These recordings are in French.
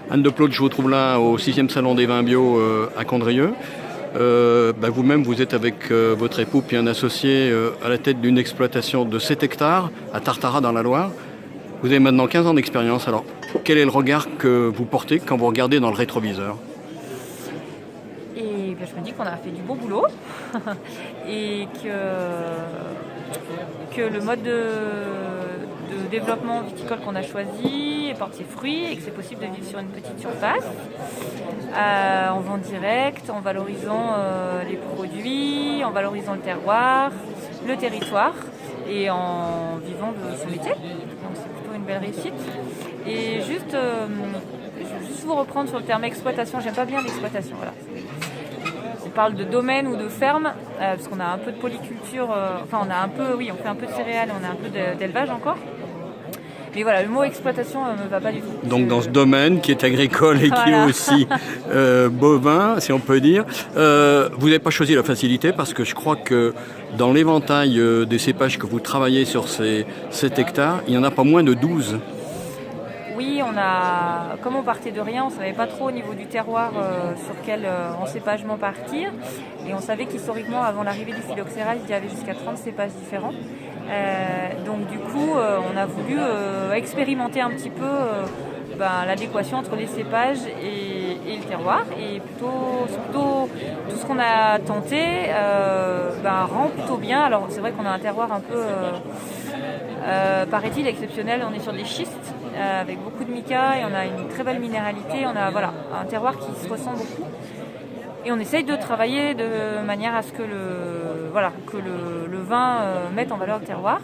Anne de Plaude, je vous trouve là au 6e Salon des vins bio à Condrieu. Vous-même, vous êtes avec votre époux puis un associé à la tête d'une exploitation de 7 hectares à Tartaras dans la Loire. Vous avez maintenant 15 ans d'expérience. Alors, quel est le regard que vous portez quand vous regardez dans le rétroviseur? Et je me dis qu'on a fait du beau boulot et que le mode de développement viticole qu'on a choisi porte ses fruits et que c'est possible de vivre sur une petite surface en vente directe, en valorisant les produits, en valorisant le terroir, le territoire et en vivant de son métier. Donc c'est plutôt une belle réussite. Et je vais juste vous reprendre sur le terme exploitation. J'aime pas bien l'exploitation. Voilà. On parle de domaine ou de ferme, parce qu'on a un peu de polyculture, on fait un peu de céréales, on a un peu d'élevage encore. Mais voilà, le mot exploitation ne me va pas du tout. Donc dans ce domaine qui est agricole et qui est aussi bovin, si on peut dire, vous n'avez pas choisi la facilité parce que je crois que dans l'éventail des cépages que vous travaillez sur ces 7 hectares, il n'y en a pas moins de 12. Oui, comme on partait de rien, on ne savait pas trop au niveau du terroir sur quel encépagement partir. Et on savait qu'historiquement, avant l'arrivée du phylloxéra, il y avait jusqu'à 30 cépages différents. Donc du coup, on a voulu expérimenter un petit peu l'adéquation entre les cépages et le terroir. Et plutôt tout ce qu'on a tenté rend plutôt bien. Alors c'est vrai qu'on a un terroir un peu, paraît-il, exceptionnel. On est sur des schistes avec beaucoup de mica et on a une très belle minéralité. On a un terroir qui se ressent beaucoup. Et on essaye de travailler de manière à ce que le vin mette en valeur le terroir.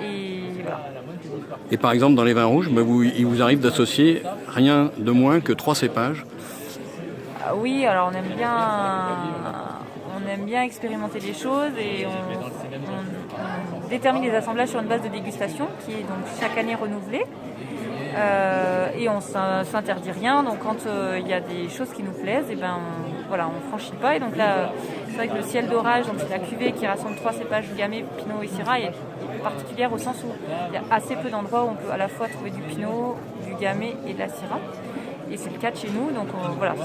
Et voilà. Et par exemple, dans les vins rouges, il vous arrive d'associer rien de moins que 3 cépages. Oui, alors on aime bien expérimenter les choses et on détermine les assemblages sur une base de dégustation qui est donc chaque année renouvelée. Et on s'interdit rien, donc quand il y a des choses qui nous plaisent, on franchit pas. Et donc là, c'est vrai que le ciel d'orage, donc c'est la cuvée qui rassemble 3 cépages du Gamay, Pinot et Syrah, est particulière au sens où il y a assez peu d'endroits où on peut à la fois trouver du Pinot, du Gamay et de la Syrah. Et c'est le cas de chez nous, donc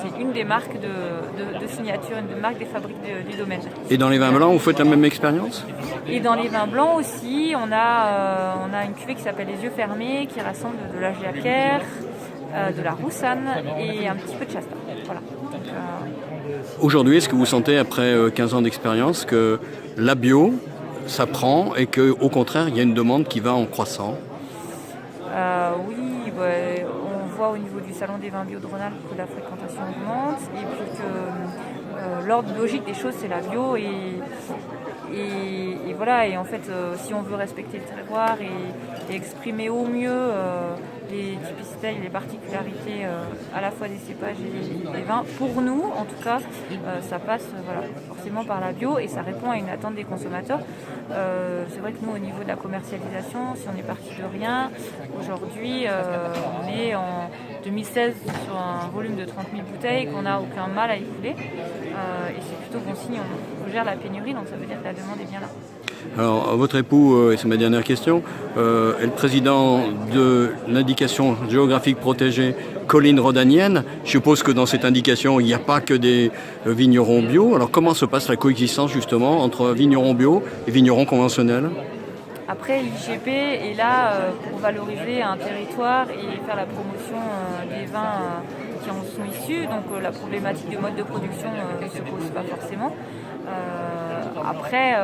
c'est une des marques de signature, une des marques des fabriques du domaine. Et dans les vins blancs, vous faites la même expérience? Et dans les vins blancs aussi, on a une cuvée qui s'appelle Les Yeux Fermés, qui rassemble de la Jacquère, de la Roussanne et un petit peu de Chasta. Voilà. Aujourd'hui, est-ce que vous sentez, après 15 ans d'expérience, que la bio, ça prend et qu'au contraire, il y a une demande qui va en croissant? Oui, on voit au niveau du Salon des vins bio de Rhône-Alpes que la fréquentation augmente et puis que l'ordre logique des choses, c'est la bio et voilà. Et en fait, si on veut respecter le terroir et exprimer au mieux les typicités et les particularités à la fois des cépages et des vins, pour nous, en tout cas, ça passe forcément par la bio et ça répond à une attente des consommateurs. C'est vrai que nous, au niveau de la commercialisation, si on est parti de rien, aujourd'hui, on est en 2016 sur un volume de 30 000 bouteilles qu'on n'a aucun mal à écouler. Et c'est plutôt bon signe, on gère la pénurie, donc ça veut dire que la demande est bien là. Alors, votre époux, et c'est ma dernière question, est le président de l'indication géographique protégée Collines Rhodaniennes. Je suppose que dans cette indication, il n'y a pas que des vignerons bio. Alors, comment se passe la coexistence, justement, entre vignerons bio et vignerons conventionnels? Après, l'IGP est là pour valoriser un territoire et faire la promotion des vins qui en sont issus. Donc, la problématique du mode de production ne se pose pas forcément. Après,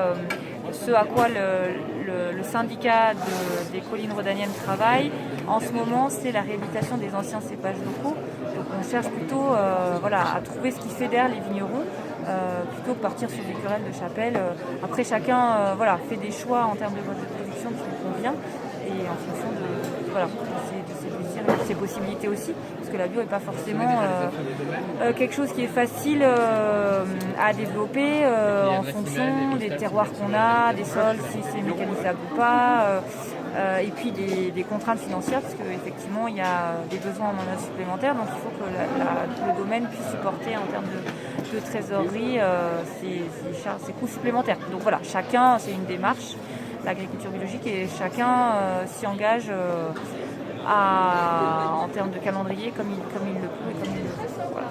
ce à quoi le syndicat des collines rhodaniennes travaille en ce moment, c'est la réhabilitation des anciens cépages locaux. Donc on cherche plutôt à trouver ce qui fédère les vignerons plutôt que partir sur des querelles de chapelle. Après, chacun fait des choix en termes de mode de production qui lui convient et en fonction de ses désirs et de ses possibilités aussi. Parce que la bio n'est pas forcément quelque chose qui est facile à développer en fonction des terroirs qu'on a, des sols, si c'est mécanisable ou pas, et puis des contraintes financières, parce qu'effectivement il y a des besoins en main supplémentaires, donc il faut que le domaine puisse supporter en termes de trésorerie ces coûts supplémentaires. Donc voilà, chacun, c'est une démarche, l'agriculture biologique, et chacun s'y engage en termes de calendrier comme il le peut et comme il le faut. Voilà.